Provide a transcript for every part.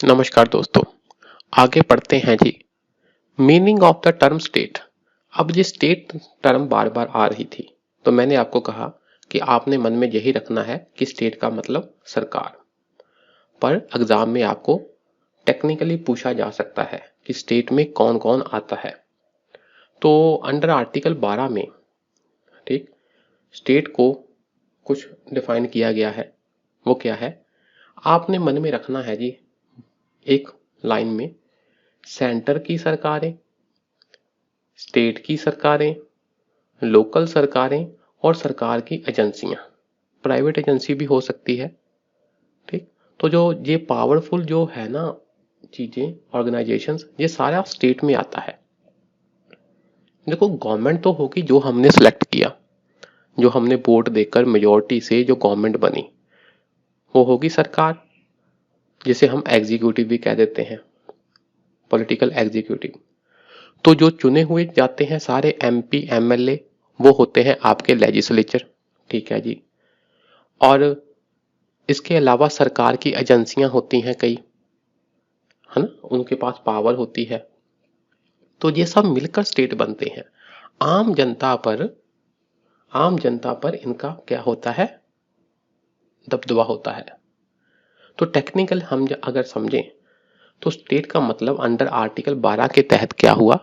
नमस्कार दोस्तों। आगे पढ़ते हैं जी। Meaning of the term state. अब ये स्टेट टर्म बार बार आ रही थी, तो मैंने आपको कहा कि आपने मन में यही रखना है कि स्टेट का मतलब सरकार। पर एग्जाम में आपको टेक्निकली पूछा जा सकता है कि स्टेट में कौन कौन आता है। तो अंडर आर्टिकल 12 में, ठीक, स्टेट को कुछ डिफाइन किया गया है। वो क्या है, आपने मन में रखना है जी, एक लाइन में, सेंटर की सरकारें, स्टेट की सरकारें, लोकल सरकारें और सरकार की एजेंसियां। प्राइवेट एजेंसी भी हो सकती है, ठीक। तो जो ये पावरफुल जो है ना चीजें, ऑर्गेनाइजेशंस, ये सारा स्टेट में आता है। देखो, गवर्नमेंट तो होगी जो हमने सेलेक्ट किया, जो हमने वोट देकर मेजोरिटी से जो गवर्नमेंट बनी, वो होगी सरकार, जिसे हम एग्जीक्यूटिव भी कह देते हैं, पॉलिटिकल एग्जीक्यूटिव। तो जो चुने हुए जाते हैं सारे एमपी एमएलए, वो होते हैं आपके लेजिस्लेचर, ठीक है जी। और इसके अलावा सरकार की एजेंसियां होती हैं कई, है ना, उनके पास पावर होती है। तो ये सब मिलकर स्टेट बनते हैं। आम जनता पर आम जनता पर इनका क्या होता है, दबदबा होता है। तो टेक्निकल हम अगर समझें तो स्टेट का मतलब अंडर आर्टिकल 12 के तहत क्या हुआ,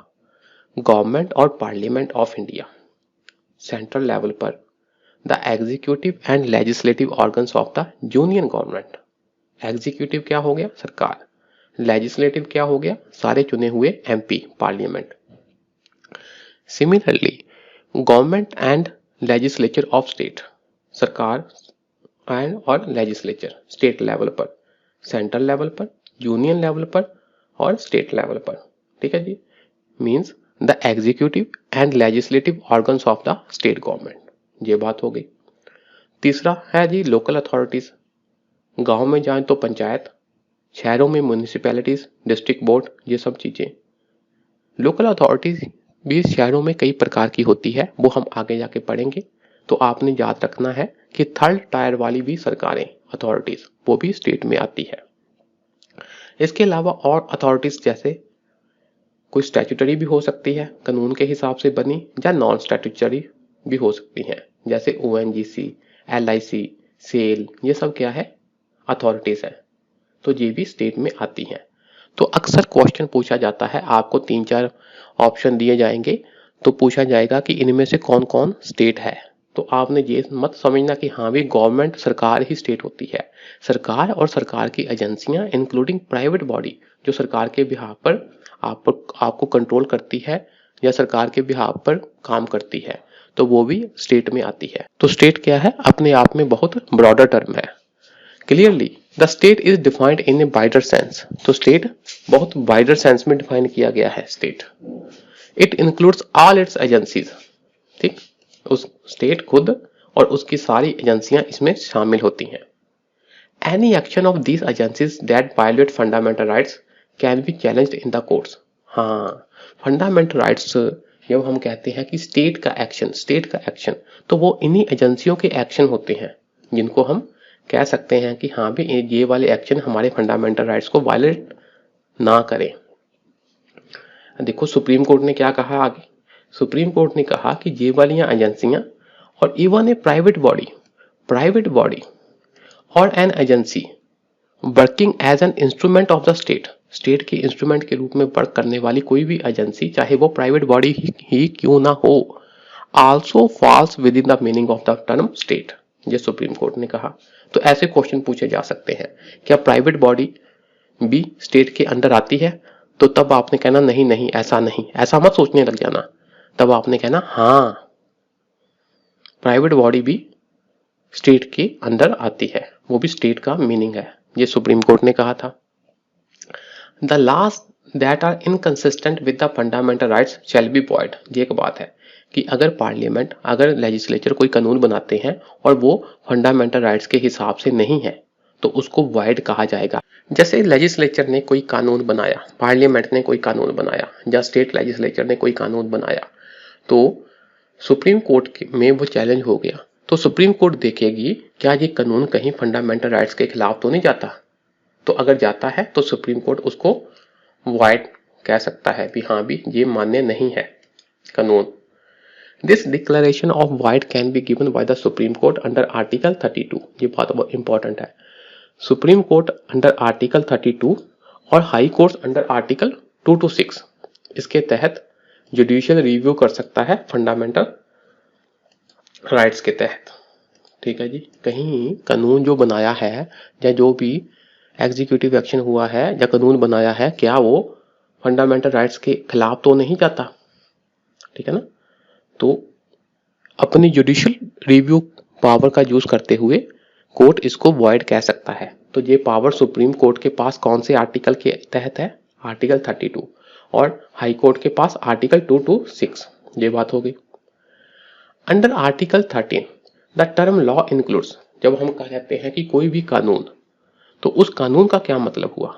गवर्नमेंट और parliament of India, central level पर the executive and legislative organs of the union government. Executive क्या हो गया, सरकार। लेजिस्लेटिव क्या हो गया, सारे चुने हुए MP, parliament. Similarly government and legislature of state, सरकार एंड और लेजिस्लेचर स्टेट लेवल पर, सेंट्रल लेवल पर, यूनियन लेवल पर और स्टेट लेवल पर, ठीक है जी। Means the executive and legislative organs of the state government, ये बात हो गई। तीसरा है जी लोकल अथॉरिटीज। गांव में जाएं तो पंचायत, शहरों में म्यूनिसिपैलिटीज, डिस्ट्रिक्ट बोर्ड, ये सब चीजें। लोकल अथॉरिटीज भी शहरों में कई प्रकार की होती है, वो हम आगे जाके पढ़ेंगे। तो आपने याद रखना है कि थर्ड टायर वाली भी सरकारें, अथॉरिटीज, वो भी स्टेट में आती है। इसके अलावा और अथॉरिटीज जैसे कोई स्टैट्यूटरी भी हो सकती है, कानून के हिसाब से बनी, या नॉन स्टैट्यूटरी भी हो सकती हैं, जैसे ओएनजीसी, एलआईसी, सेल, ये सब क्या है, अथॉरिटीज है। तो ये भी स्टेट में आती हैं। तो अक्सर क्वेश्चन पूछा जाता है, आपको 3-4 ऑप्शन दिए जाएंगे, तो पूछा जाएगा कि इनमें से कौन कौन स्टेट है। तो आपने ये मत समझना कि हाँ भी गवर्नमेंट, सरकार ही स्टेट होती है। सरकार और सरकार की एजेंसियां इंक्लूडिंग प्राइवेट बॉडी, जो सरकार के बिहाफ पर आपको कंट्रोल करती है या सरकार के बिहाफ पर काम करती है, तो वो भी स्टेट में आती है। तो स्टेट क्या है, अपने आप में बहुत ब्रॉडर टर्म है। Clearly the state is defined in a wider sense. तो स्टेट बहुत वाइडर सेंस में डिफाइन किया गया है। State, it includes all it's agencies, ठीक, उस स्टेट खुद और उसकी सारी एजेंसियां इसमें शामिल होती हैं। Any action of these agencies that violate fundamental rights can be challenged in the courts. हाँ, फंडामेंटल राइट्स जब हम कहते हैं कि स्टेट का एक्शन, तो वो इन्हीं एजेंसियों के एक्शन होते हैं जिनको हम कह सकते हैं कि हाँ भी ये वाले एक्शन हमारे फंडामेंटल राइट्स को वायलेट ना करें। देखो सुप्रीम कोर्ट ने क्या कहा आगे। सुप्रीम कोर्ट ने कहा कि ये वाली एजेंसियां और इवन ए प्राइवेट बॉडी और an agency working as an instrument of the state के इंस्ट्रूमेंट के रूप में वर्क करने वाली कोई भी एजेंसी, चाहे वो प्राइवेट बॉडी ही क्यों ना हो, also falls within the meaning of the term state, ये सुप्रीम कोर्ट ने कहा। तो ऐसे क्वेश्चन पूछे जा सकते हैं, क्या प्राइवेट बॉडी भी स्टेट के अंडर आती है? तो तब आपने कहना नहीं नहीं, ऐसा नहीं, ऐसा मत सोचने लग जाना। तब आपने कहना हाँ, प्राइवेट बॉडी भी स्टेट के अंदर आती है, वो भी स्टेट का मीनिंग है, ये सुप्रीम कोर्ट ने कहा था। The laws that are inconsistent with the fundamental rights shall be void. ये एक बात है कि अगर पार्लियामेंट, अगर लेजिस्लेचर कोई कानून बनाते हैं और वो फंडामेंटल राइट्स के हिसाब से नहीं है, तो उसको वॉइड कहा जाएगा। जैसे लेजिस्लेचर ने कोई कानून बनाया, पार्लियामेंट ने कोई कानून बनाया, या स्टेट लेजिस्लेचर ने कोई कानून बनाया, तो सुप्रीम कोर्ट में वो चैलेंज हो गया, तो सुप्रीम कोर्ट देखेगी क्या ये कानून कहीं फंडामेंटल राइट्स के खिलाफ तो नहीं जाता। तो अगर जाता है तो सुप्रीम कोर्ट उसको वॉइड कह सकता है भी हाँ भी ये मान्य नहीं है कानून। This declaration of void can be given by the supreme court under article 32। ये बहुत इंपॉर्टेंट है। सुप्रीम कोर्ट अंडर आर्टिकल 32 और high court under article 2 to 6 इसके तहत जुडिशियल रिव्यू कर सकता है फंडामेंटल राइट्स के तहत। ठीक है जी। कहीं कानून जो बनाया है या जो भी एग्जीक्यूटिव एक्शन हुआ है या कानून बनाया है, क्या वो फंडामेंटल राइट्स के खिलाफ तो नहीं जाता? ठीक है ना। तो अपनी जुडिशियल रिव्यू पावर का यूज करते हुए कोर्ट इसको वॉइड कह सकता है। तो ये पावर सुप्रीम कोर्ट के पास कौन से आर्टिकल के तहत है? आर्टिकल 32। और हाई कोर्ट के पास आर्टिकल 2 to 6। ये बात हो गई। Under article 13 the term law includes, जब हम कहते हैं कि कोई भी कानून, तो उस कानून का क्या मतलब हुआ?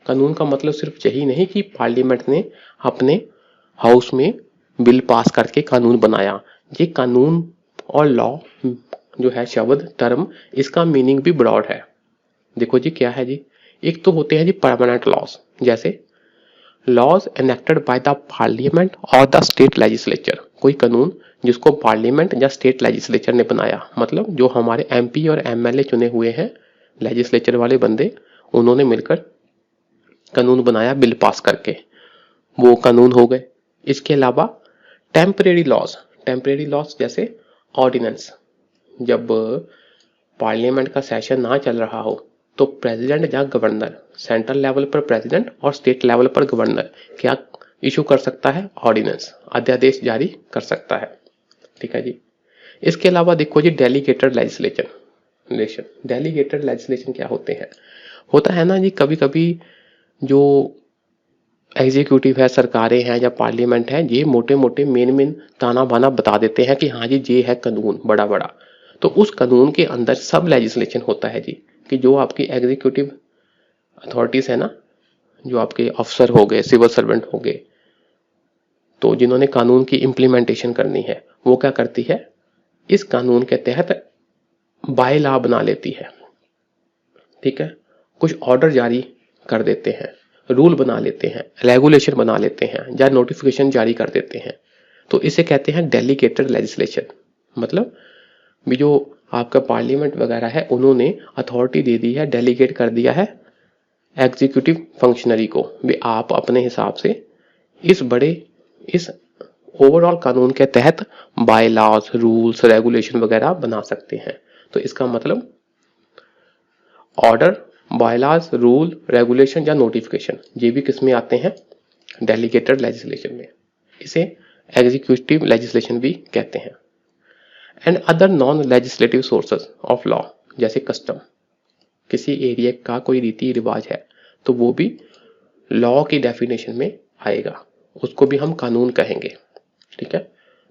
कानून का मतलब सिर्फ यही नहीं कि पार्लियामेंट ने अपने हाउस में बिल पास करके कानून बनाया। ये कानून और लॉ जो है शब्द टर्म, इसका मीनिंग भी ब्रॉड है। देखो जी क्या है जी, एक तो होते हैं जी परमानेंट लॉज, जैसे laws enacted by the parliament और द स्टेट लेजिस्लेचर। कोई कानून जिसको पार्लियामेंट या स्टेट लेजिस्लेचर ने बनाया, मतलब जो हमारे एमपी और एमएलए चुने हुए हैं लेजिस्लेचर वाले बंदे, उन्होंने मिलकर कानून बनाया बिल पास करके, वो कानून हो गए। इसके अलावा टेम्परेरी लॉज जैसे ऑर्डिनेंस, जब पार्लियामेंट का सेशन ना चल रहा हो तो प्रेसिडेंट या गवर्नर, सेंट्रल लेवल पर प्रेसिडेंट और स्टेट लेवल पर गवर्नर क्या इशू कर सकता है? ऑर्डिनेंस, अध्यादेश जारी कर सकता है। ठीक है जी। इसके अलावा देखो जी डेलीगेटेड लेजिस्लेशन। डेलीगेटेड लेजिस्लेशन क्या होते हैं? होता है ना जी, कभी कभी जो एग्जीक्यूटिव है, सरकारें हैं या पार्लियामेंट है, ये मोटे मोटे मेन ताना बाना बता देते हैं कि हाँ जी ये है कानून बड़ा बड़ा। तो उस कानून के अंदर सब लेजिस्लेशन होता है जी, कि जो आपकी एग्जीक्यूटिव अथॉरिटीज है ना, जो आपके अफसर हो गए, सिविल सर्वेंट हो गए, तो जिन्होंने कानून की इम्प्लीमेंटेशन करनी है, वो क्या करती है? इस कानून के तहत बाय लॉ बना लेती है। ठीक है। कुछ ऑर्डर जारी कर देते हैं, रूल बना लेते हैं, रेगुलेशन बना लेते हैं या नोटिफिकेशन जारी कर देते हैं। तो इसे कहते हैं डेलीगेटेड लेजिस्लेशन। मतलब भी जो आपका पार्लियामेंट वगैरह है, उन्होंने अथॉरिटी दे दी है, डेलीगेट कर दिया है एग्जीक्यूटिव फंक्शनरी को, भी आप अपने हिसाब से इस ओवरऑल कानून के तहत बाय लॉज, रूल्स, रेगुलेशन वगैरह बना सकते हैं। तो इसका मतलब ऑर्डर, बायलॉज, रूल, रेगुलेशन या नोटिफिकेशन, ये भी किस में आते हैं? डेलीगेटेड लेजिस्लेशन में। इसे एग्जीक्यूटिव लेजिस्लेशन भी कहते हैं। And other non legislative sources of law, जैसे कस्टम, किसी एरिया का कोई रीति रिवाज है तो वो भी लॉ की डेफिनेशन में आएगा, उसको भी हम कानून कहेंगे। ठीक है।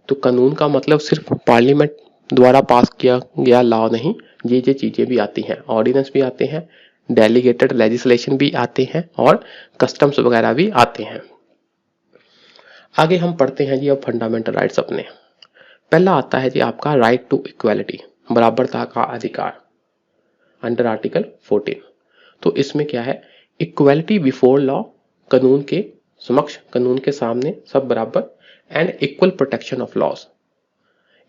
तो कानून का मतलब सिर्फ पार्लियामेंट द्वारा पास किया गया लॉ नहीं, ये चीजें भी आती हैं, ऑर्डिनेंस भी आते हैं, डेलीगेटेड लेजिस्लेशन भी आते हैं और कस्टम्स वगैरह भी आते हैं। आगे हम पढ़ते हैं जी अब फंडामेंटल राइट्स अपने। पहला आता है जी आपका राइट टू इक्वालिटी, बराबरता का अधिकार, अंडर आर्टिकल 14। तो इसमें क्या है? इक्वालिटी बिफोर लॉ, कानून के समक्ष, कानून के सामने सब बराबर, and equal protection of laws.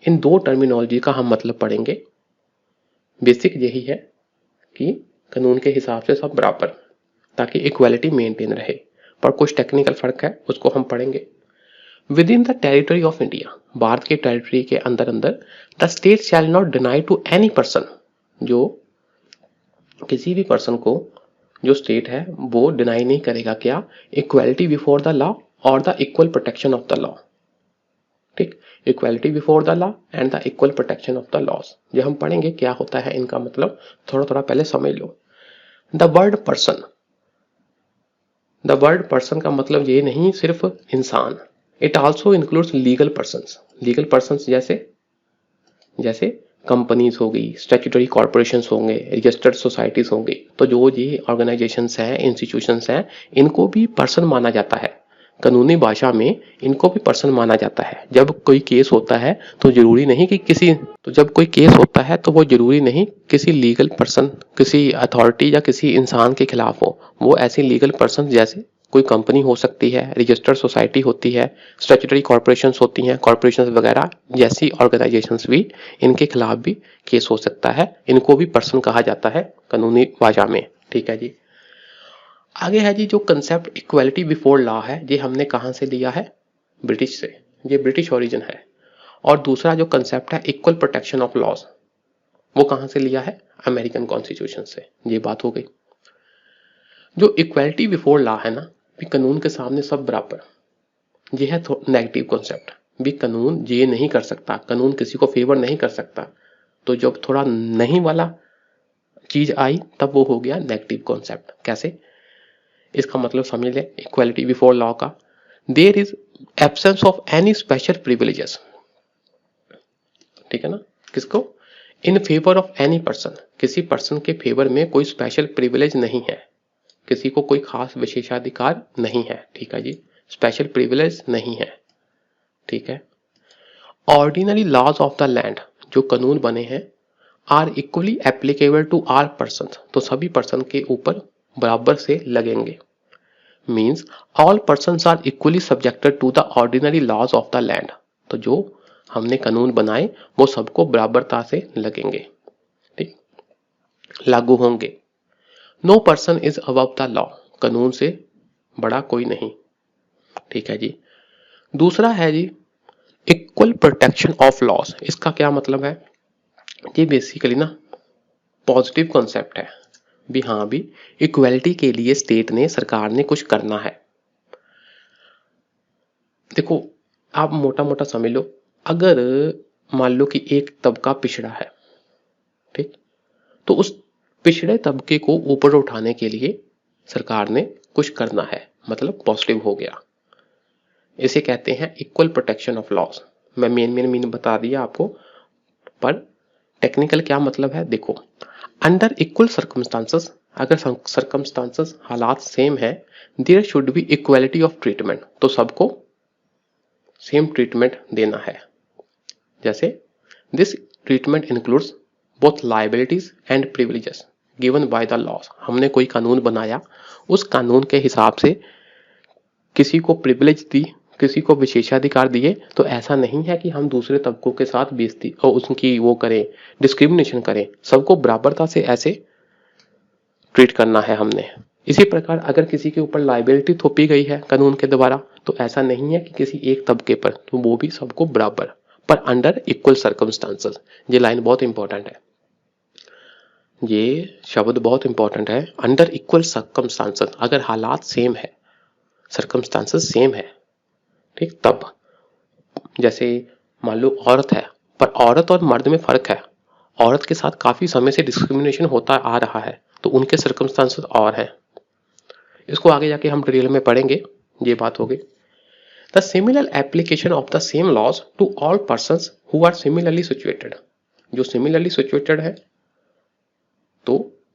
इन दो टर्मिनोलॉजी का हम मतलब पढ़ेंगे। बेसिक यही है कि कानून के हिसाब से सब बराबर, ताकि इक्वालिटी मेंटेन रहे, पर कुछ टेक्निकल फर्क है, उसको हम पढ़ेंगे। Within the territory of India, Bharat के टेरिटरी के अंदर अंदर, the state shall not deny to any person, जो किसी भी पर्सन को, जो स्टेट है वो डिनाई नहीं करेगा क्या? इक्वालिटी बिफोर द लॉ और the equal protection of the law. ठीक, equality before the law and the equal protection of the laws, जो हम पढ़ेंगे क्या होता है इनका मतलब, थोड़ा थोड़ा पहले समझ लो। द वर्ड पर्सन का मतलब ये नहीं सिर्फ इंसान, it also includes legal persons जैसे कंपनीज हो गई, स्टैट्यूटरी कॉर्पोरेशंस होंगे, रजिस्टर्ड सोसाइटीज होंगे। तो जो ये ऑर्गेनाइजेशंस हैं, इंस्टीट्यूशंस हैं, इनको भी पर्सन माना जाता है। कानूनी भाषा में इनको भी पर्सन माना जाता है। जब कोई केस होता है तो जरूरी नहीं कि किसी लीगल पर्सन, किसी अथॉरिटी या किसी इंसान के खिलाफ हो। वो ऐसे लीगल पर्सन जैसे कोई कंपनी हो सकती है, रजिस्टर्ड सोसाइटी होती है, स्टैट्यूटरी कॉर्पोरेशंस होती हैं, कॉर्पोरेशंस वगैरह जैसी ऑर्गेनाइजेशंस भी, इनके खिलाफ भी केस हो सकता है। इनको भी पर्सन कहा जाता है कानूनी भाषा में। ठीक है जी। आगे है जी जो कंसेप्ट इक्वालिटी बिफोर लॉ है, ये हमने कहां से लिया है? ब्रिटिश से। ये ब्रिटिश ओरिजिन है। और दूसरा जो कंसेप्ट है इक्वल प्रोटेक्शन ऑफ लॉज, वो कहां से लिया है? अमेरिकन कॉन्स्टिट्यूशन से। ये बात हो गई। जो इक्वालिटी बिफोर लॉ है ना, भी कानून के सामने सब बराबर, ये है नेगेटिव कॉन्सेप्ट। भी कानून ये नहीं कर सकता, कानून किसी को फेवर नहीं कर सकता। तो जब थोड़ा नहीं वाला चीज आई तब वो हो गया नेगेटिव कॉन्सेप्ट। कैसे? इसका मतलब समझ ले इक्वालिटी बिफोर लॉ का। There is absence of any special privileges, ठीक है ना? किसको? In favour of any person, किसी पर्सन के फेवर में कोई स्पेशल प्रिविलेज नहीं है, किसी को कोई खास विशेषाधिकार नहीं है। ठीक है जी, स्पेशल प्रिविलेज नहीं है। ठीक है। Ordinary laws of the land, जो कानून बने हैं, are equally applicable to all person, तो सभी पर्सन के ऊपर बराबर से लगेंगे। Means all persons are equally subjected to the ordinary laws of the land, तो जो हमने कानून बनाए वो सबको बराबरता से लगेंगे, ठीक, लागू होंगे। No person is above the law, कानून से बड़ा कोई नहीं। ठीक है जी। दूसरा है जी इक्वल प्रोटेक्शन ऑफ लॉस। इसका क्या मतलब है? ये बेसिकली ना पॉजिटिव कॉन्सेप्ट है भी। हाँ भी इक्वलिटी के लिए स्टेट ने, सरकार ने कुछ करना है। देखो आप मोटा मोटा समझ लो, अगर मान लो कि एक तबका पिछड़ा है, ठीक, तो उस पिछड़े तबके को ऊपर उठाने के लिए सरकार ने कुछ करना है, मतलब पॉजिटिव हो गया। इसे कहते हैं इक्वल प्रोटेक्शन ऑफ लॉस। मैं मेन बता दिया आपको, पर टेक्निकल क्या मतलब है देखो। अंडर इक्वल सर्कमस्टांसेस, अगर सर्कमस्टांसेस हालात सेम है, there should be equality of treatment, तो सबको सेम ट्रीटमेंट देना है। जैसे this treatment includes both liabilities and privileges given by the laws. हमने कोई कानून बनाया, उस कानून के हिसाब से किसी को प्रिविलेज दी, किसी को विशेषाधिकार दिए, तो ऐसा नहीं है कि हम दूसरे तबकों के साथ बेइज्जती और उसकी वो करें, डिस्क्रिमिनेशन करें। सबको बराबरता से ऐसे ट्रीट करना है हमने। इसी प्रकार अगर किसी के ऊपर लायबिलिटी थोपी गई है कानून के द्वारा, तो ऐसा नहीं है कि किसी एक तबके पर, तो वो भी सबको बराबर, पर अंडर इक्वल सर्कमस्टांसेस। ये लाइन बहुत इंपॉर्टेंट है, ये शब्द बहुत इंपॉर्टेंट है। अंडर इक्वल सर्कमस्टांसेस, अगर हालात सेम है, सर्कमस्टांसेस सेम है, ठीक, तब। जैसे मान लो औरत है, पर औरत और मर्द में फर्क है, औरत के साथ काफी समय से डिस्क्रिमिनेशन होता आ रहा है, तो उनके सर्कमस्टांसेस और हैं। इसको आगे जाके हम डिटेल में पढ़ेंगे, ये बात होगी। The similar application of the same laws to all persons who are similarly situated, जो सिमिलरली सिचुएटेड है तो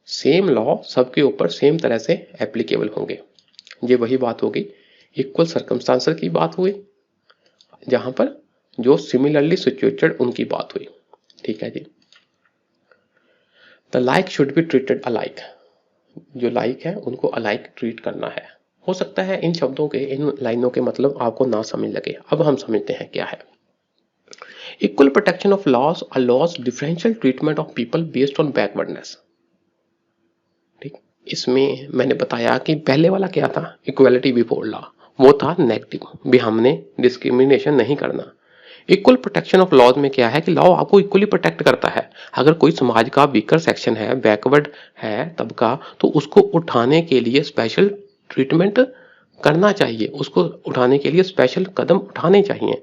सेम लॉ सबके ऊपर सेम तरह से एप्लीकेबल होंगे। ये वही बात होगी, इक्वल सर्कमस्टांसेस की बात हुई, जहां पर जो सिमिलरली सिचुएटेड उनकी बात हुई। ठीक है जी। The like should be treated alike, जो लाइक है उनको अलाइक ट्रीट करना है। हो सकता है इन शब्दों के, इन लाइनों के मतलब आपको ना समझ लगे, अब हम समझते हैं क्या है। Equal protection of loss अलॉज differential treatment of people based on backwardness. ठीक, इसमें मैंने बताया कि पहले वाला क्या था, इक्वलिटी बिफोर लॉ, वो था नेगेटिव, भी हमने डिस्क्रिमिनेशन नहीं करना। इक्वल प्रोटेक्शन ऑफ लॉज में क्या है कि लॉ आपको इक्वली प्रोटेक्ट करता है। अगर कोई समाज का वीकर सेक्शन है, बैकवर्ड है तबका, तो उसको उठाने के लिए स्पेशल ट्रीटमेंट करना चाहिए, उसको उठाने के लिए स्पेशल कदम उठाने चाहिए।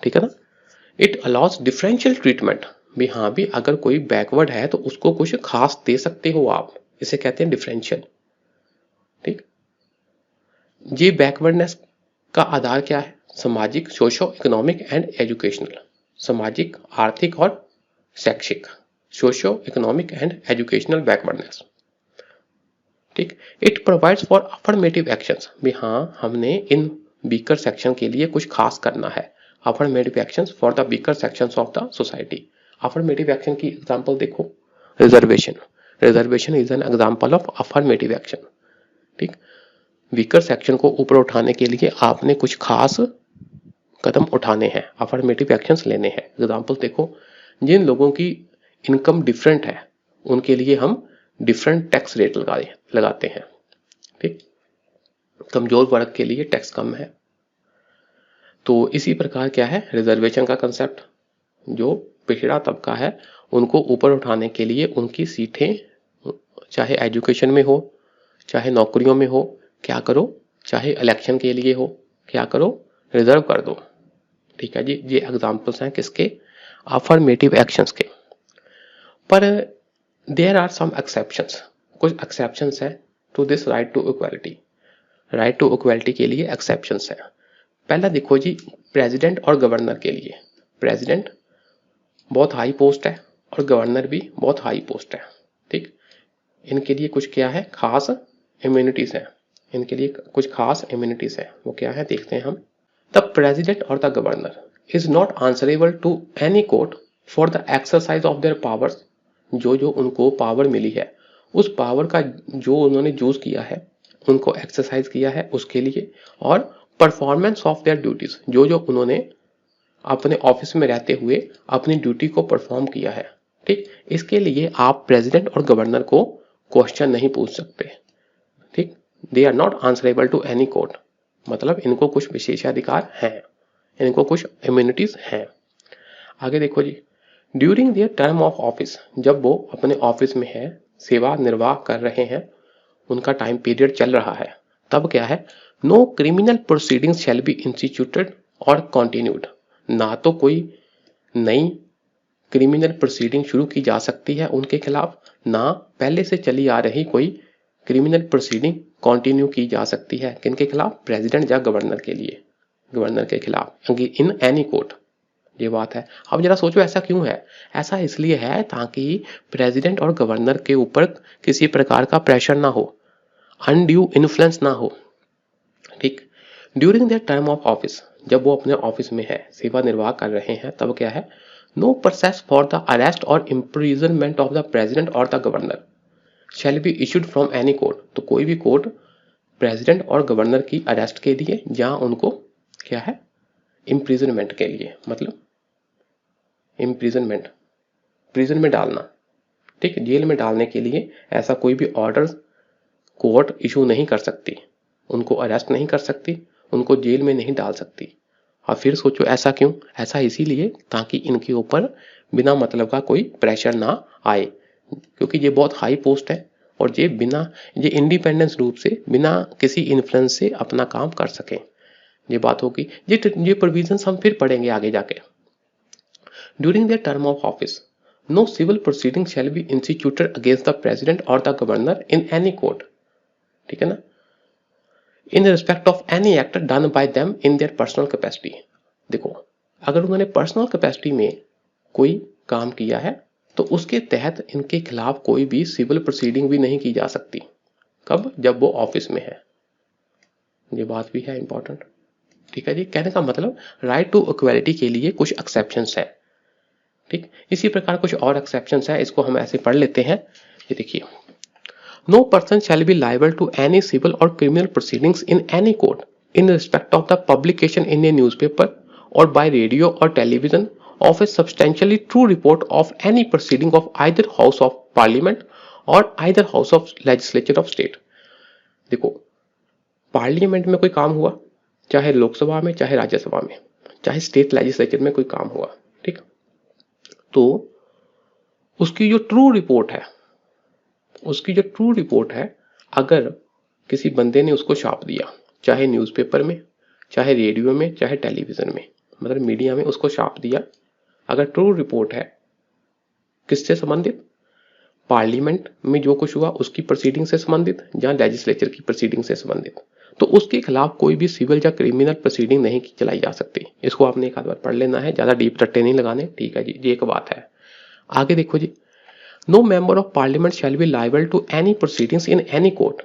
ठीक है ना? इट अलाउज डिफरेंशियल ट्रीटमेंट, भी हाँ भी अगर कोई बैकवर्ड है तो उसको कुछ खास दे सकते हो आप, इसे कहते हैं डिफरेंशियल। ठीक, ये बैकवर्डनेस का आधार क्या है? सामाजिक, सोशो इकोनॉमिक एंड एजुकेशनल, सामाजिक, आर्थिक और शैक्षिक, socio economic and educational backwardness. ठीक। It provides for affirmative actions, भी हाँ हमने इन वीकर सेक्शन के लिए कुछ खास करना है। Affirmative actions for the weaker sections of the society. Affirmative action की एग्जांपल देखो, reservation. Reservation is an example of affirmative action. ठीक। वीकर सेक्शन को ऊपर उठाने के लिए आपने कुछ खास कदम उठाने हैं, अफर्मेटिव एक्शंस लेने हैं। एग्जांपल देखो, जिन लोगों की इनकम डिफरेंट है उनके लिए हम डिफरेंट टैक्स रेट लगाते हैं। ठीक। कमजोर वर्ग के लिए टैक्स कम है। तो इसी प्रकार क्या है रिजर्वेशन का कंसेप्ट, जो पिछड़ा तबका है उनको ऊपर उठाने के लिए उनकी सीटें चाहे एजुकेशन में हो चाहे नौकरियों में हो, क्या करो, चाहे इलेक्शन के लिए हो, क्या करो, रिजर्व कर दो। ठीक है जी, ये एग्जांपल्स हैं किसके, अफर्मेटिव एक्शंस के। पर देयर आर सम एक्सेप्शंस, कुछ एक्सेप्शंस हैं to this right to equality. Right to equality के लिए एक्सेप्शंस हैं। पहला देखो जी, प्रेसिडेंट और गवर्नर के लिए। प्रेसिडेंट बहुत हाई पोस्ट है और गवर्नर भी बहुत हाई पोस्ट है। ठीक। इनके लिए कुछ क्या है, खास इम्यूनिटीज है। इनके लिए कुछ खास इम्यूनिटीज है, वो क्या है देखते हैं हम। द प्रेसिडेंट और the governor is not answerable to any court for the exercise of their powers. जो जो उनको पावर मिली है उस पावर का जो उन्होंने यूज किया है, उनको एक्सरसाइज किया है उसके लिए, और परफॉर्मेंस ऑफ देयर ड्यूटीज, जो जो उन्होंने अपने ऑफिस में रहते हुए अपनी ड्यूटी को परफॉर्म किया है। ठीक। इसके लिए आप प्रेसिडेंट और गवर्नर को क्वेश्चन नहीं पूछ सकते। ठीक। They are not answerable to any court, मतलब इनको कुछ विशेषाधिकार हैं, इनको कुछ इम्यूनिटीज हैं। आगे देखो जी, during their term of office, जब वो अपने ऑफिस में है, सेवा निर्वाह कर रहे हैं, उनका टाइम पीरियड चल रहा है, तब क्या है, no criminal proceedings shall be instituted और कंटिन्यूड। ना तो कोई नई क्रिमिनल प्रोसीडिंग शुरू की जा सकती है उनके खिलाफ, ना पहले से चली आ रही कोई क्रिमिनल प्रोसीडिंग कंटिन्यू की जा सकती है। किनके खिलाफ, प्रेसिडेंट या गवर्नर के लिए, गवर्नर के खिलाफ, इन एनी कोर्ट। ये बात है। अब जरा सोचो ऐसा क्यों है। ऐसा इसलिए है ताकि प्रेसिडेंट और गवर्नर के ऊपर किसी प्रकार का प्रेशर ना हो, अनड्यू इन्फ्लुएंस ना हो। ठीक। During their term of office, जब वो अपने ऑफिस में है, सेवा निर्वाह कर रहे हैं, तब क्या है, no process for the arrest और इम्प्रिजनमेंट ऑफ द प्रेसिडेंट और the governor shall be issued from any court. तो कोई भी कोर्ट प्रेसिडेंट और गवर्नर की अरेस्ट के लिए या उनको क्या है इम्प्रिजनमेंट के लिए, मतलब इम्प्रिजनमेंट, प्रिजन में डालना, ठीक, जेल में डालने के लिए ऐसा कोई भी ऑर्डर कोर्ट इशू नहीं कर सकती, उनको अरेस्ट नहीं कर सकती, उनको जेल में नहीं डाल सकती। और फिर सोचो ऐसा क्यों, ऐसा इसीलिए ताकि इनके ऊपर बिना मतलब का कोई प्रेशर ना आए, क्योंकि ये बहुत हाई पोस्ट है और ये इंडिपेंडेंस रूप से बिना किसी इन्फ्लुएंस से अपना काम कर सके। ये बात होगी, ये प्रोविजंस हम फिर पढ़ेंगे आगे जाके। During their term of office no civil proceeding shall be instituted against the president और the governor in any court, ठीक है ना, in respect of any act done by them in their personal capacity. देखो, अगर उन्होंने personal capacity में कोई काम किया है तो उसके तहत इनके खिलाफ कोई भी सिविल प्रोसीडिंग भी नहीं की जा सकती। कब, जब वो ऑफिस में है। ये बात भी है इंपॉर्टेंट, ठीक है जी। कहने का मतलब राइट टू इक्वालिटी के लिए कुछ एक्सेप्शंस है, ठीक। इसी प्रकार कुछ और एक्सेप्शंस है, इसको हम ऐसे पढ़ लेते हैं। ये देखिए, no person shall be liable to any civil और criminal proceedings in any court in respect of the publication in a newspaper और बाय रेडियो और television of a substantially true report of any proceeding of either house of parliament or either house of legislature of state। देखो, parliament में कोई काम हुआ, चाहे लोकसभा में, चाहे राज्यसभा में, चाहे स्टेट लेजिस्लेचर में कोई काम हुआ, ठीक, तो उसकी जो ट्रू रिपोर्ट है, अगर किसी बंदे ने उसको छाप दिया, चाहे न्यूज़पेपर में, चाहे रेडियो में, चाहे टेलीविजन में, मतलब मीडिया में उसको छाप दिया, अगर ट्रू रिपोर्ट है, किससे संबंधित, पार्लियामेंट में जो कुछ हुआ उसकी प्रोसीडिंग से संबंधित या लेजिस्लेचर की प्रोसीडिंग से संबंधित, तो उसके खिलाफ कोई भी सिविल या क्रिमिनल प्रोसीडिंग नहीं चलाई जा सकती। इसको आपने एक आध बार पढ़ लेना है, ज्यादा डीप रट्टे नहीं लगाने, ठीक है जी, ये एक बात है। आगे देखो जी, no member of parliament shall be liable to any proceedings in any court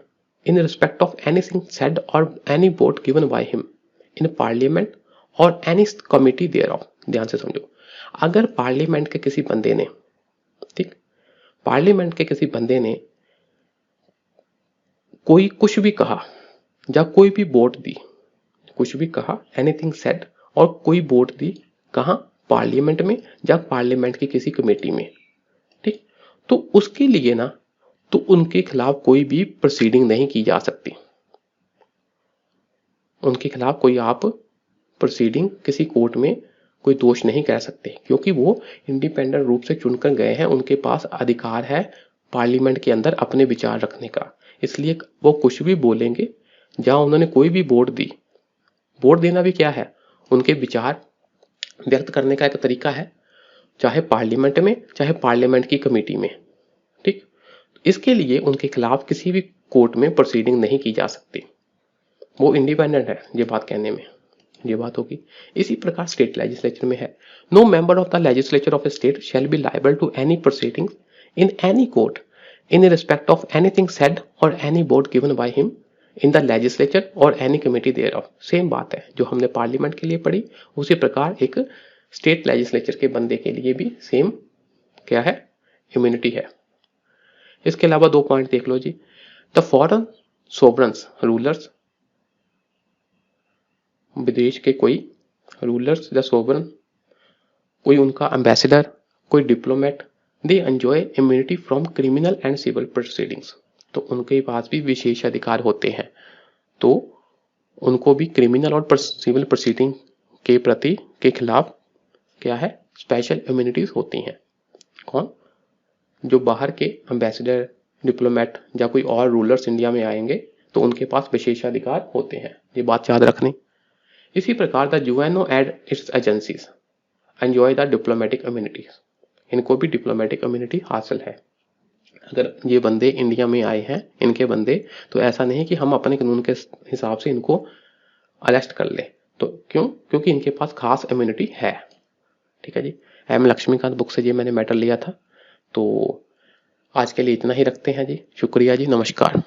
in respect of anything said or any vote given by him in parliament or any committee thereof। ध्यान से समझो, अगर पार्लियामेंट के किसी बंदे ने, ठीक, parliament के किसी बंदे ने कोई कुछ भी कहा या कोई भी वोट दी, कुछ भी कहा, एनीथिंग सेड, और कोई वोट दी, कहां, पार्लियामेंट में या पार्लियामेंट की किसी कमेटी में, ठीक, तो उसके लिए ना, तो उनके खिलाफ कोई भी प्रोसीडिंग नहीं की जा सकती। उनके खिलाफ कोई आप प्रोसीडिंग किसी कोर्ट में कोई दोष नहीं कह सकते, क्योंकि वो इंडिपेंडेंट रूप से चुनकर गए हैं, उनके पास अधिकार है पार्लियामेंट के अंदर अपने विचार रखने का। इसलिए वो कुछ भी बोलेंगे, जहां उन्होंने कोई भी वोट दी, वोट देना भी क्या है, उनके विचार व्यक्त करने का एक तरीका है, चाहे पार्लियामेंट में चाहे पार्लियामेंट की कमेटी में, ठीक। इसके लिए उनके खिलाफ किसी भी कोर्ट में प्रोसीडिंग नहीं की जा सकती, वो इंडिपेंडेंट है, ये बात कहने में, ये बात होगी। इसी प्रकार स्टेट लेजिस्लेचर में है, no member of the legislature of a state shall be liable to any proceedings in any court in respect of anything said और any vote given by him in the legislature और any committee thereof. Same बात है जो हमने parliament के लिए पढ़ी, उसी प्रकार एक स्टेट लेजिस्लेचर के बंदे के लिए भी सेम क्या है, इम्यूनिटी है। इसके अलावा दो पॉइंट देख लो जी, द फॉरेन सोवरन्स रूलर्स, विदेश के कोई रूलर्स या सोवरन, कोई उनका एम्बेसडर, कोई diplomat, they enjoy immunity from criminal and civil proceedings, तो उनके पास भी विशेष अधिकार होते हैं, तो उनको भी क्रिमिनल और सिविल प्रोसीडिंग के प्रति के खिलाफ क्या है, स्पेशल इम्यूनिटीज होती हैं। कौन, जो बाहर के एम्बेसडर, डिप्लोमेट या कोई और रूलर्स इंडिया में आएंगे तो उनके पास विशेषाधिकार होते हैं, ये बात याद रखनी। इसी प्रकार the UNO and it's agencies enjoy the diplomatic immunities, इनको भी डिप्लोमेटिक इम्यूनिटी हासिल है। अगर ये बंदे इंडिया में आए हैं, इनके बंदे, तो ऐसा नहीं कि हम अपने कानून के हिसाब से इनको अरेस्ट कर ले, तो क्यों, क्योंकि इनके पास खास इम्यूनिटी है। ठीक है जी, एम लक्ष्मीकांत बुक से ये मैंने मैटर लिया था। तो आज के लिए इतना ही रखते हैं जी, शुक्रिया जी, नमस्कार।